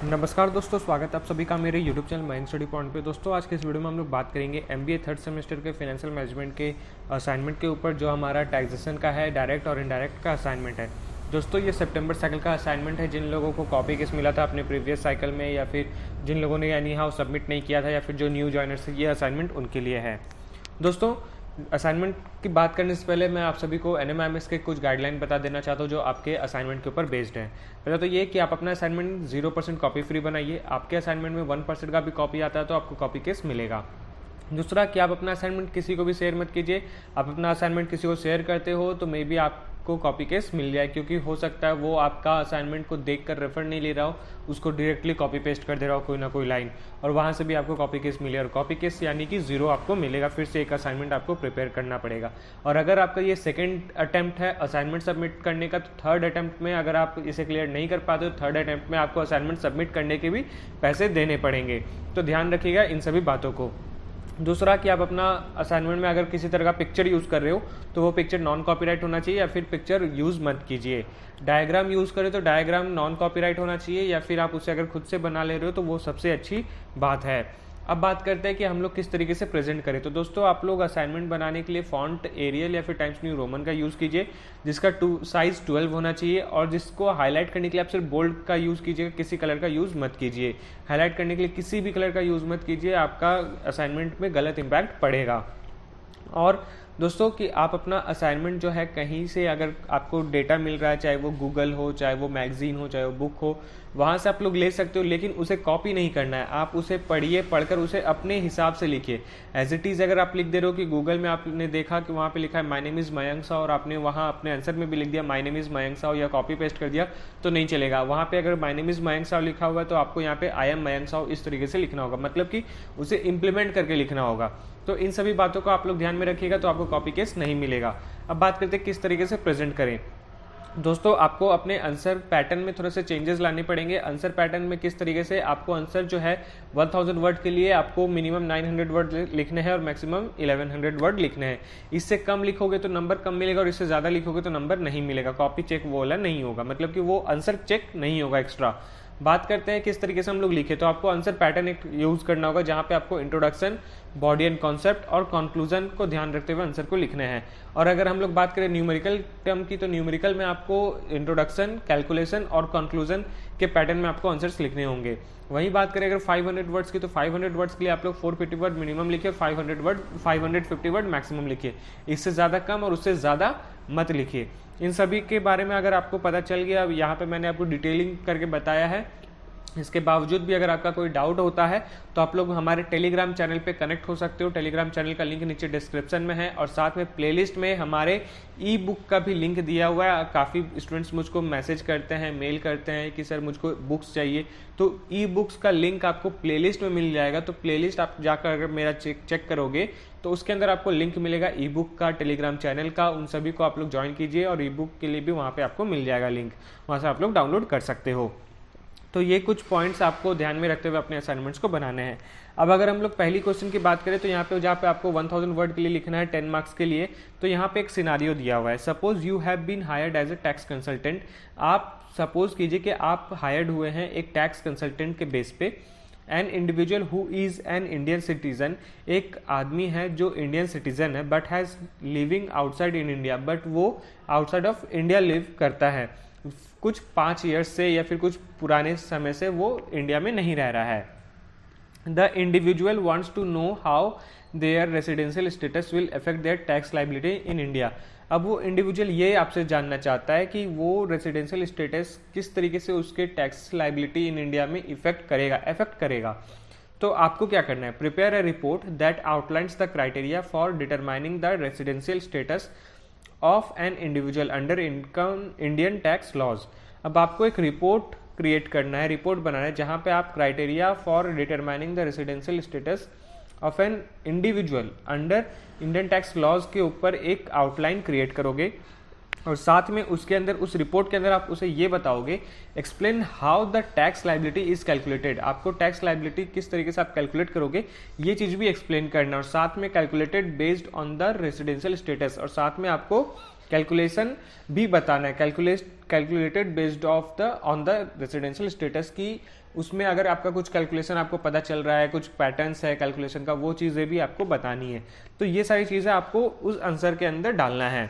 नमस्कार दोस्तों, स्वागत है आप सभी का मेरे YouTube channel mind study point पे। दोस्तों आज के इस वीडियो में हम लोग बात करेंगे MBA थर्ड सेमेस्टर के फाइनेंशियल मैनेजमेंट के असाइनमेंट के ऊपर, जो हमारा टैक्सेशन का है, डायरेक्ट और इनडायरेक्ट का असाइनमेंट है। दोस्तों ये सितंबर साइकिल का असाइनमेंट है। जिन लोगों को कॉपी केस मिला था अपने प्रीवियस साइकिल में, या फिर जिन लोगों ने एनी हाउ सबमिट नहीं किया था, या फिर जो न्यू ज्वाइनर्स, ये असाइनमेंट उनके लिए है। दोस्तों असाइनमेंट की बात करने से पहले मैं आप सभी को NMIMS के कुछ गाइडलाइन बता देना चाहता हूँ जो आपके असाइनमेंट के ऊपर बेस्ड है। पहले तो ये कि आप अपना असाइनमेंट 0% कॉपी फ्री बनाइए। आपके असाइनमेंट में 1% का भी कॉपी आता है तो आपको कॉपी केस मिलेगा। दूसरा कि आप अपना असाइनमेंट किसी को भी शेयर मत कीजिए। आप अपना असाइनमेंट किसी को शेयर करते हो तो मे बी आपको कॉपी केस मिल जाए, क्योंकि हो सकता है वो आपका असाइनमेंट को देखकर रेफर नहीं ले रहा हो, उसको डायरेक्टली कॉपी पेस्ट कर दे रहा हो कोई ना कोई लाइन, और वहाँ से भी आपको कॉपी केस मिले। और कॉपी केस यानी कि 0 आपको मिलेगा। फिर से एक असाइनमेंट आपको प्रिपेयर करना पड़ेगा। और अगर आपका ये सेकेंड अटैम्प्ट है असाइनमेंट सबमिट करने का, तो थर्ड अटैम्प्ट में अगर आप इसे क्लियर नहीं कर पाते तो थर्ड अटैम्प्ट में आपको असाइनमेंट सबमिट करने के भी पैसे देने पड़ेंगे। तो ध्यान रखिएगा इन सभी बातों को। दूसरा कि आप अपना असाइनमेंट में अगर किसी तरह का पिक्चर यूज़ कर रहे हो तो वो पिक्चर नॉन कॉपीराइट होना चाहिए, या फिर पिक्चर यूज़ मत कीजिए। डायग्राम यूज़ करें तो डायग्राम नॉन कॉपीराइट होना चाहिए, या फिर आप उसे अगर खुद से बना ले रहे हो तो वो सबसे अच्छी बात है। अब बात करते हैं कि हम लोग किस तरीके से प्रेजेंट करें। तो दोस्तों आप लोग असाइनमेंट बनाने के लिए फॉन्ट एरियल या फिर टाइम्स न्यू रोमन का यूज़ कीजिए, जिसका साइज़ 12 होना चाहिए। और जिसको हाईलाइट करने के लिए आप सिर्फ बोल्ड का यूज़ कीजिएगा, किसी कलर का यूज़ मत कीजिए। हाईलाइट करने के लिए किसी भी कलर का यूज़ मत कीजिए, आपका असाइनमेंट में गलत इम्पैक्ट पड़ेगा। और दोस्तों कि आप अपना असाइनमेंट जो है कहीं से अगर आपको डेटा मिल रहा है, चाहे वो गूगल हो, चाहे वो मैगजीन हो, चाहे वो बुक हो, वहाँ से आप लोग ले सकते हो, लेकिन उसे कॉपी नहीं करना है। आप उसे पढ़िए, पढ़कर उसे अपने हिसाब से लिखिए। एज इट इज़ अगर आप लिख दे रहे हो कि गूगल में आपने देखा कि वहाँ पे लिखा है my name is Mayank Sao, और आपने वहाँ अपने आंसर में भी लिख दिया my name is Mayank Sao, या कॉपी पेस्ट कर दिया, तो नहीं चलेगा। वहाँ पे अगर my name is Mayank Sao लिखा हुआ है तो आपको यहाँ पे आई एम मयंक साव इस तरीके से लिखना होगा, मतलब कि उसे इम्प्लीमेंट करके लिखना होगा। तो इन सभी बातों को आप लोग ध्यान में रखिएगा तो आपको कॉपी केस नहीं मिलेगा। अब बात करते हैं किस तरीके से प्रेजेंट करें। दोस्तों आपको अपने आंसर पैटर्न में थोड़े से चेंजेस लाने पड़ेंगे। आंसर पैटर्न में किस तरीके से आपको आंसर जो है 1000 वर्ड के लिए आपको मिनिमम 900 वर्ड लिखने हैं और मैक्सिमम 1100 वर्ड लिखने हैं। इससे कम लिखोगे तो नंबर कम मिलेगा, और इससे ज़्यादा लिखोगे तो नंबर नहीं मिलेगा। कॉपी चेक वो वाला नहीं होगा, मतलब कि वो आंसर चेक नहीं होगा एक्स्ट्रा। बात करते हैं किस तरीके से हम लोग लिखे। तो आपको आंसर पैटर्न एक यूज़ करना होगा, जहाँ पे आपको इंट्रोडक्शन, बॉडी एंड कॉन्सेप्ट और कंक्लूजन को ध्यान रखते हुए आंसर को लिखना है। और अगर हम लोग बात करें न्यूमेरिकल टर्म की, तो न्यूमेरिकल में आपको इंट्रोडक्शन, कैलकुलेशन और कंक्लूजन के पैटर्न में आपको आंसर्स लिखने होंगे। वहीं बात करें अगर 500 वर्ड्स की, तो 500 वर्ड्स के लिए आप लोग 450 वर्ड मिनिमम लिखिए, 550 वर्ड मैक्सिमम लिखिए। इससे ज़्यादा कम और उससे ज़्यादा मत लिखिए। इन सभी के बारे में अगर आपको पता चल गया, अब यहाँ पे मैंने आपको डिटेलिंग करके बताया है। इसके बावजूद भी अगर आपका कोई डाउट होता है तो आप लोग हमारे टेलीग्राम चैनल पे कनेक्ट हो सकते हो। टेलीग्राम चैनल का लिंक नीचे डिस्क्रिप्शन में है, और साथ में प्लेलिस्ट में हमारे ई बुक का भी लिंक दिया हुआ है। काफ़ी स्टूडेंट्स मुझको मैसेज करते हैं, मेल करते हैं कि सर मुझको बुक्स चाहिए, तो ई बुक्स का लिंक आपको प्लेलिस्ट में मिल जाएगा। तो प्लेलिस्ट आप जाकर अगर मेरा चेक करोगे तो उसके अंदर आपको लिंक मिलेगा ई बुक का, टेलीग्राम चैनल का। उन सभी को आप लोग ज्वाइन कीजिए, और ई बुक के लिए भी वहाँ पर आपको मिल जाएगा लिंक, वहाँ से आप लोग डाउनलोड कर सकते हो। तो ये कुछ पॉइंट्स आपको ध्यान में रखते हुए अपने असाइनमेंट्स को बनाने हैं। अब अगर हम लोग पहली क्वेश्चन की बात करें, तो यहाँ पे जहाँ पे आपको 1000 वर्ड के लिए लिखना है 10 मार्क्स के लिए, तो यहाँ पे एक सिनारियो दिया हुआ है। Suppose you have been hired as a tax consultant. आप सपोज कीजिए कि आप हायर्ड हुए हैं एक टैक्स कंसल्टेंट के बेस पे। An individual who is an Indian citizen, एक आदमी है जो इंडियन सिटीजन है, but has living outside in India, but वो आउटसाइड ऑफ इंडिया लिव करता है, कुछ 5 ईयर्स से या फिर कुछ पुराने समय से वो इंडिया में नहीं रह रहा है। The individual wants to know how their residential status will affect their tax liability in India. अब वो इंडिविजुअल ये आपसे जानना चाहता है कि वो रेसिडेंशियल स्टेटस किस तरीके से उसके टैक्स लाइबिलिटी इन इंडिया में अफेक्ट करेगा। तो आपको क्या करना है, prepare a report that outlines the criteria for determining the residential status of an individual under Indian tax laws. अब आपको एक रिपोर्ट क्रिएट करना है, रिपोर्ट बनाना है, जहां पे आप criteria for determining the residential status of an individual under Indian tax laws के ऊपर एक आउटलाइन क्रिएट करोगे। और साथ में उसके अंदर, उस रिपोर्ट के अंदर आप उसे ये बताओगे, explain how the tax liability is calculated. आपको टैक्स लाइबिलिटी किस तरीके से आप कैलकुलेट करोगे ये चीज भी एक्सप्लेन करना, और साथ में calculated based on the residential status, और साथ में आपको कैलकुलेशन भी बताना है, calculated based on the residential status की उसमें अगर आपका कुछ कैलकुलेशन आपको पता चल रहा है, कुछ पैटर्न्स है कैलकुलेशन का, वो चीज़ें भी आपको बतानी है। तो ये सारी चीज़ें आपको उस आंसर के अंदर डालना है।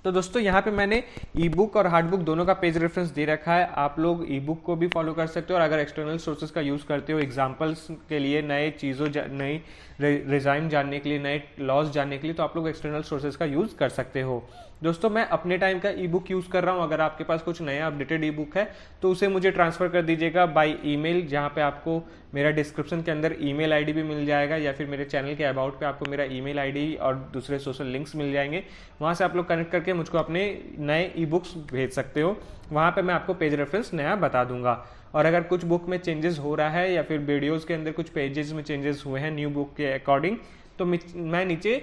तो दोस्तों यहाँ पे मैंने ई बुक और हार्ड बुक दोनों का पेज रेफरेंस दे रखा है। आप लोग ई बुक को भी फॉलो कर सकते हो, और अगर एक्सटर्नल सोर्सेज का यूज़ करते हो एग्जांपल्स के लिए, नए चीज़ों नई रिजाइम जानने के लिए, नए लॉज जानने के लिए, तो आप लोग एक्सटर्नल सोर्सेज का यूज़ कर सकते हो। दोस्तों मैं अपने टाइम का ई बुक यूज़ कर रहा हूँ। अगर आपके पास कुछ नया अपडेटेड ई बुक है तो उसे मुझे ट्रांसफ़र कर दीजिएगा बाय ईमेल, जहाँ पे आपको मेरा डिस्क्रिप्शन के अंदर ईमेल आईडी भी मिल जाएगा, या फिर मेरे चैनल के अबाउट पे आपको मेरा ईमेल आईडी और दूसरे सोशल लिंक्स मिल जाएंगे। वहाँ से आप लोग कनेक्ट करके मुझको अपने नए ई बुक्स भेज सकते हो। वहाँ पे मैं आपको पेज रेफरेंस नया बता दूंगा। और अगर कुछ बुक में चेंजेस हो रहा है या फिर वीडियोज़ के अंदर कुछ पेजेस में चेंजेस हुए हैं न्यू बुक के अकॉर्डिंग, तो मैं नीचे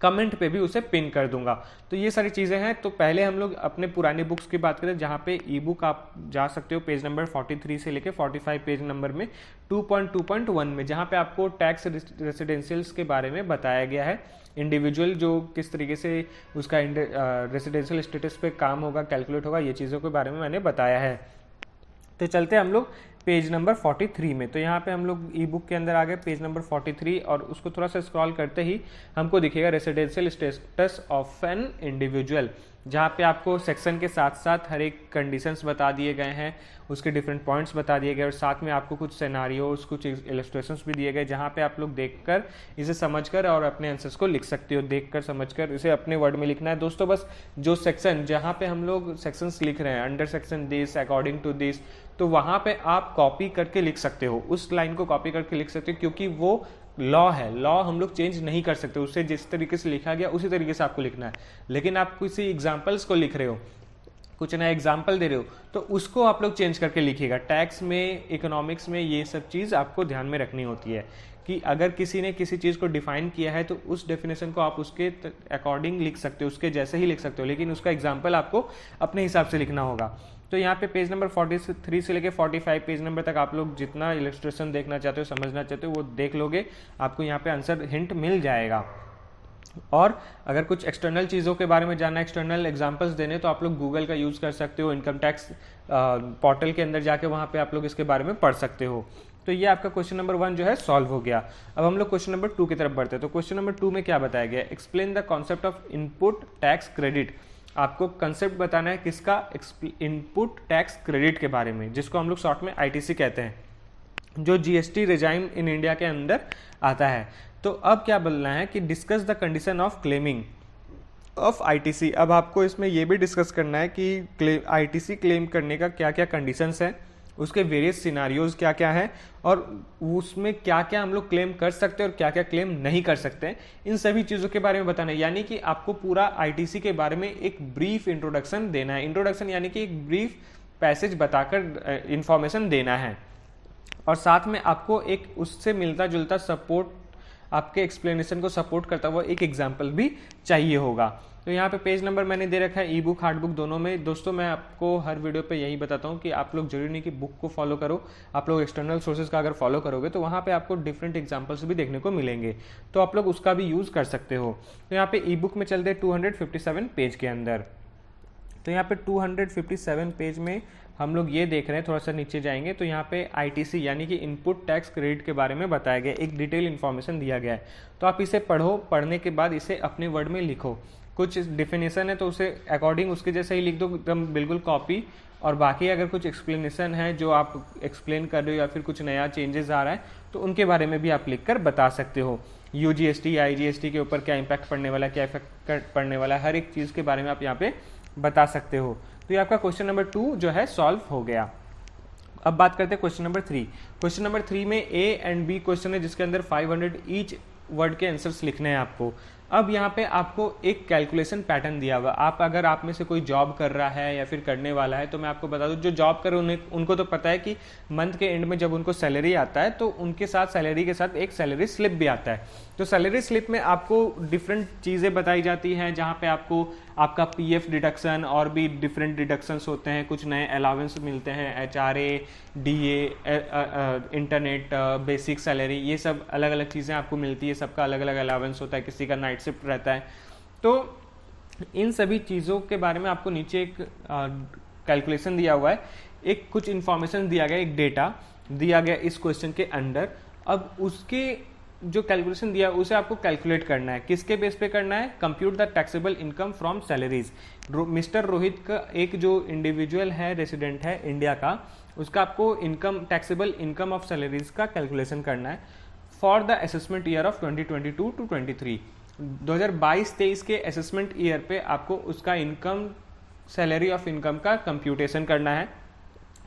कमेंट पे भी उसे पिन कर दूंगा। तो ये सारी चीज़ें हैं। तो पहले हम लोग अपने पुरानी बुक्स की बात करें, जहाँ पे ई बुक आप जा सकते हो पेज नंबर 43 से लेके 45 पेज नंबर में 2.2.1 में, जहाँ पे आपको टैक्स रेसिडेंशियल्स के बारे में बताया गया है। इंडिविजुअल जो किस तरीके से उसका रेसिडेंशियल स्टेटस पे काम होगा, कैलकुलेट होगा, ये चीज़ों के बारे में मैंने बताया है। तो चलते हम लोग पेज नंबर 43 में। तो यहाँ पे हम लोग ई बुक के अंदर आ गए पेज नंबर 43, और उसको थोड़ा सा स्क्रॉल करते ही हमको दिखेगा residential status of an individual, जहाँ पे आपको सेक्शन के साथ साथ हर एक कंडीशंस बता दिए गए हैं, उसके डिफरेंट पॉइंट्स बता दिए गए, और साथ में आपको कुछ सिनेरियोस, कुछ इलस्ट्रेशंस भी दिए गए, जहाँ पे आप लोग देखकर इसे समझकर और अपने आंसर्स को लिख सकते हो। देखकर समझकर इसे अपने वर्ड में लिखना है दोस्तों। बस जो सेक्शन, जहाँ पे हम लोग सेक्शंस लिख रहे हैं, under section this, according to this, तो वहाँ पे आप कॉपी करके लिख सकते हो, उस लाइन को कॉपी करके लिख सकते हो, क्योंकि वो लॉ है। लॉ हम लोग चेंज नहीं कर सकते, उससे जिस तरीके से लिखा गया उसी तरीके से आपको लिखना है। लेकिन आप किसी एग्जाम्पल्स को लिख रहे हो, कुछ नया एग्जाम्पल दे रहे हो, तो उसको आप लोग चेंज करके लिखिएगा। टैक्स में, इकोनॉमिक्स में ये सब चीज़ आपको ध्यान में रखनी होती है कि अगर किसी ने किसी चीज़ को डिफाइन किया है तो उस डेफिनेशन को आप उसके अकॉर्डिंग लिख सकते हो, उसके जैसे ही लिख सकते हो, लेकिन उसका एग्जाम्पल आपको अपने हिसाब से लिखना होगा। तो यहाँ पे पेज नंबर 43 से लेके 45 पेज नंबर तक आप लोग जितना इलस्ट्रेशन देखना चाहते हो, समझना चाहते हो, वो देख लोगे, आपको यहाँ पे आंसर हिंट मिल जाएगा। और अगर कुछ एक्सटर्नल चीज़ों के बारे में जानना, एक्सटर्नल एग्जांपल्स देने, तो आप लोग गूगल का यूज़ कर सकते हो। इनकम टैक्स पोर्टल के अंदर जाके वहाँ पे आप लोग इसके बारे में पढ़ सकते हो। तो ये आपका क्वेश्चन नंबर 1 जो है सॉल्व हो गया। अब हम लोग क्वेश्चन नंबर 2 की तरफ बढ़ते हैं। तो क्वेश्चन नंबर 2 में क्या बताया गया? Explain the concept of input tax credit. आपको कंसेप्ट बताना है किसका? इनपुट टैक्स क्रेडिट के बारे में, जिसको हम लोग शॉर्ट में आईटीसी कहते हैं, जो जीएसटी रिजाइम इन इंडिया के अंदर आता है। तो अब क्या बोलना है कि discuss the condition of claiming of ITC. अब आपको इसमें यह भी डिस्कस करना है कि आईटीसी क्लेम करने का क्या क्या कंडीशंस हैं, उसके वेरियस सिनारियोज क्या क्या हैं, और उसमें क्या क्या हम लोग क्लेम कर सकते हैं और क्या क्या क्लेम नहीं कर सकते हैं, इन सभी चीज़ों के बारे में बताना है। यानी कि आपको पूरा आईटीसी के बारे में एक ब्रीफ इंट्रोडक्शन देना है। इंट्रोडक्शन यानी कि एक ब्रीफ पैसेज बताकर इंफॉर्मेशन देना है, और साथ में आपको एक उससे मिलता जुलता सपोर्ट, आपके एक्सप्लेनेशन को सपोर्ट करता हुआ एक एग्जाम्पल भी चाहिए होगा। तो यहाँ पे पेज नंबर मैंने दे रखा है ई बुक हार्ड बुक दोनों में। दोस्तों मैं आपको हर वीडियो पे यही बताता हूँ कि आप लोग जरूरी नहीं कि बुक को फॉलो करो, आप लोग एक्सटर्नल सोर्सेज का अगर फॉलो करोगे तो वहाँ पे आपको डिफरेंट एग्जाम्पल्स भी देखने को मिलेंगे, तो आप लोग उसका भी यूज़ कर सकते हो। तो यहाँ पे ई बुक में चलते 257 पेज के अंदर। तो यहाँ पे 257 पेज में हम लोग ये देख रहे हैं, थोड़ा सा नीचे जाएंगे तो यहाँ पे आईटीसी यानी कि इनपुट टैक्स क्रेडिट के बारे में बताया गया, एक डिटेल इन्फॉर्मेशन दिया गया है। तो आप इसे पढ़ो, पढ़ने के बाद इसे अपने वर्ड में लिखो। कुछ डेफिनेशन है तो उसे अकॉर्डिंग उसके जैसे ही लिख दो, एकदम बिल्कुल कॉपी। और बाकी अगर कुछ एक्सप्लेनेशन है जो आप एक्सप्लेन कर रहे हो या फिर कुछ नया चेंजेस आ रहा है तो उनके बारे में भी आप लिख कर बता सकते हो। यूजीएसटी, आईजीएसटी के ऊपर क्या इम्पैक्ट पड़ने वाला है, क्या इफेक्ट पड़ने वाला है, हर एक चीज़ के बारे में आप यहाँ पे बता सकते हो। तो ये आपका क्वेश्चन नंबर 2 जो है सॉल्व हो गया। अब बात करते हैं क्वेश्चन नंबर 3। क्वेश्चन नंबर 3 में ए एंड बी क्वेश्चन है, जिसके अंदर 500 ईच वर्ड के आंसर्स लिखने हैं आपको। अब यहाँ पे आपको एक कैलकुलेशन पैटर्न दिया हुआ। अगर आप में से कोई जॉब कर रहा है या फिर करने वाला है, तो मैं आपको बता दूं, जो जॉब कर रहे हैं उनको तो पता है कि मंथ के एंड में जब उनको सैलरी आता है तो उनके साथ सैलरी के साथ एक सैलरी स्लिप भी आता है। तो सैलरी स्लिप में आपको डिफरेंट चीज़ें बताई जाती हैं, जहाँ पे आपको आपका पीएफ डिडक्शन और भी डिफरेंट डिडक्शंस होते हैं, कुछ नए अलावेंस मिलते हैं, HRA, DA, internet, basic salary, ये सब अलग अलग चीज़ें आपको मिलती है। सबका अलग अलग अलावेंस होता है, किसी का नाइट रहता है। तो इन सभी चीज़ों के बारे में आपको नीचे एक कैलकुलेशन दिया हुआ है, एक कुछ इन्फॉर्मेशन दिया गया, एक डेटा दिया गया इस क्वेश्चन के अंदर। अब उसके जो कैलकुलेशन दिया उसे आपको कैलकुलेट करना है, किसके बेस पे करना है, compute the taxable income from salaries. Mister Rohit का एक जो इंडिविजुअल है, रेसिडेंट है इंडिया का, उसका आपको income, taxable income of salaries का कैलकुलेशन करना है for the assessment year of 2022 to 23। 2022-23 के असेसमेंट ईयर पे आपको उसका इनकम, सैलरी ऑफ इनकम का कंप्यूटेशन करना है।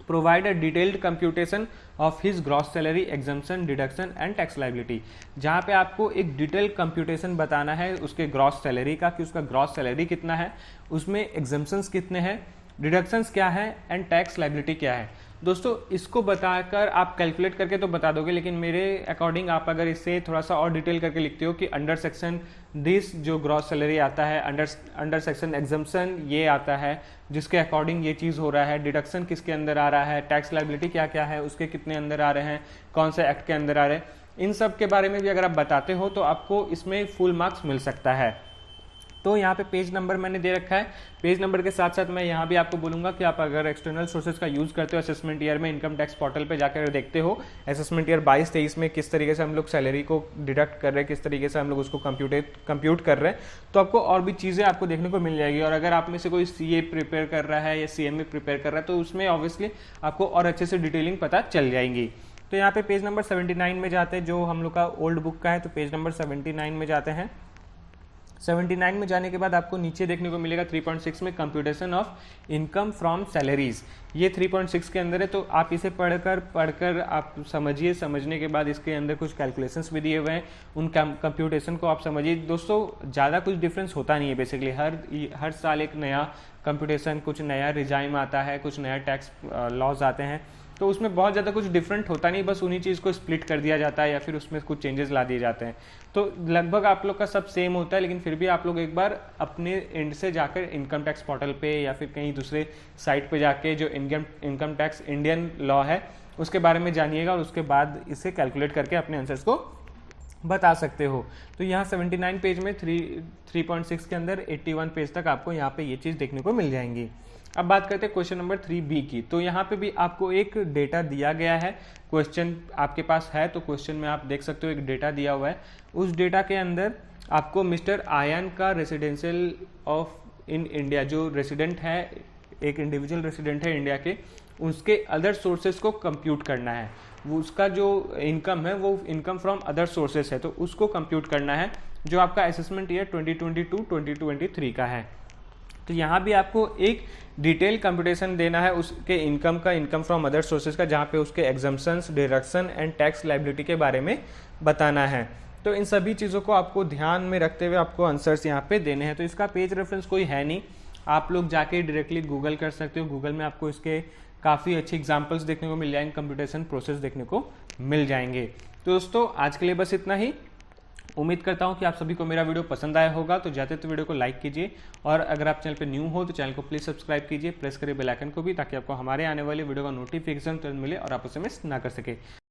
Provide a detailed computation of his gross salary, exemption, deduction and tax liability. जहाँ पे आपको एक डिटेल कंप्यूटेशन बताना है उसके ग्रॉस सैलरी का, कि उसका ग्रॉस सैलरी कितना है, उसमें एग्जम्पशंस कितने हैं, डिडक्शंस क्या है एंड टैक्स लाइबिलिटी क्या है। दोस्तों इसको बताकर आप कैलकुलेट करके तो बता दोगे, लेकिन मेरे अकॉर्डिंग आप अगर इसे थोड़ा सा और डिटेल करके लिखते हो कि अंडर सेक्शन दिस जो ग्रॉस सैलरी आता है, अंडर सेक्शन एग्जम्पशन ये आता है जिसके अकॉर्डिंग ये चीज़ हो रहा है, डिडक्शन किसके अंदर आ रहा है, टैक्स लाइबिलिटी क्या क्या है, उसके कितने अंदर आ रहे हैं, कौन से एक्ट के अंदर आ रहे हैं, इन सब के बारे में भी अगर आप बताते हो तो आपको इसमें फुल मार्क्स मिल सकता है। तो यहाँ पे पेज नंबर मैंने दे रखा है, पेज नंबर के साथ साथ मैं यहाँ भी आपको बोलूँगा कि आप अगर एक्सटर्नल सोर्सेज का यूज़ करते हो असेसमेंट ईयर में, इनकम टैक्स पोर्टल पे जाकर देखते हो असेसमेंट ईयर 22-23 में किस तरीके से हम लोग सैलरी को डिडक्ट कर रहे हैं, किस तरीके से हम लोग उसको कंप्यूट कर रहे हैं, तो आपको और भी चीज़ें आपको देखने को मिल जाएगी। और अगर आप में से कोई CA प्रिपेयर कर रहा है या CMA प्रिपेयर कर रहा है तो उसमें ऑब्वियसली आपको और अच्छे से डिटेलिंग पता चल जाएंगी। तो यहाँ पे पेज नंबर 79 में जाते हैं, जो हम लोग का ओल्ड बुक का है, तो पेज नंबर 79 में जाते हैं। 79 में जाने के बाद आपको नीचे देखने को मिलेगा 3.6 में computation of income from salaries. ये 3.6 के अंदर है, तो आप इसे पढ़कर आप समझिए, समझने के बाद इसके अंदर कुछ कैलकुलेशंस भी दिए हुए हैं, उन कंप्यूटेशन को आप समझिए। दोस्तों ज़्यादा कुछ डिफरेंस होता नहीं है, बेसिकली हर साल एक नया कंप्यूटेशन, कुछ नया रिजाइम आता है, कुछ नया टैक्स लॉज आते हैं, तो उसमें बहुत ज़्यादा कुछ डिफरेंट होता नहीं, बस उन्हीं चीज़ को स्प्लिट कर दिया जाता है या फिर उसमें कुछ चेंजेस ला दिए जाते हैं। तो लगभग आप लोग का सब सेम होता है, लेकिन फिर भी आप लोग एक बार अपने एंड से जाकर इनकम टैक्स पोर्टल पे या फिर कहीं दूसरे साइट पे जाके जो इनकम टैक्स इंडियन लॉ है उसके बारे में जानिएगा और उसके बाद इसे कैलकुलेट करके अपने आंसर्स को बता सकते हो। तो यहाँ 79 पेज में 3.6 के अंदर 81 पेज तक आपको यहाँ पे ये चीज़ देखने को मिल जाएंगी। अब बात करते हैं क्वेश्चन नंबर 3B की। तो यहाँ पे भी आपको एक डेटा दिया गया है, क्वेश्चन आपके पास है तो क्वेश्चन में आप देख सकते हो एक डेटा दिया हुआ है। उस डेटा के अंदर आपको मिस्टर आयन का रेसिडेंशियल ऑफ इन इंडिया, जो रेसिडेंट है, एक इंडिविजुअल रेसिडेंट है इंडिया के, उसके अदर सोर्सेज को कंप्यूट करना है। वो उसका जो इनकम है वो इनकम फ्रॉम अदर सोर्सेज है, तो उसको कंप्यूट करना है, जो आपका असेसमेंट ईयर 2022-2023 का है। तो यहाँ भी आपको एक डिटेल कंप्यूटेशन देना है उसके इनकम का, इनकम फ्रॉम अदर सोर्सेज का, जहाँ पे उसके exemptions, deduction and tax liability के बारे में बताना है। तो इन सभी चीज़ों को आपको ध्यान में रखते हुए आपको आंसर्स यहाँ पे देने हैं। तो इसका पेज रेफरेंस कोई है नहीं, आप लोग जाके डायरेक्टली गूगल कर सकते हो। गूगल में आपको इसके काफ़ी अच्छी एग्जाम्पल्स देखने को मिल जाएंगे, कंप्यूटेशन प्रोसेस देखने को मिल जाएंगे। तो दोस्तों आज के लिए बस इतना ही। उम्मीद करता हूं कि आप सभी को मेरा वीडियो पसंद आया होगा। तो जाते तो वीडियो को लाइक कीजिए, और अगर आप चैनल पे न्यू हो तो चैनल को प्लीज़ सब्सक्राइब कीजिए, प्रेस करिए बेल आइकन को भी, ताकि आपको हमारे आने वाले वीडियो का नोटिफिकेशन तुरंत मिले और आप उसे मिस ना कर सके।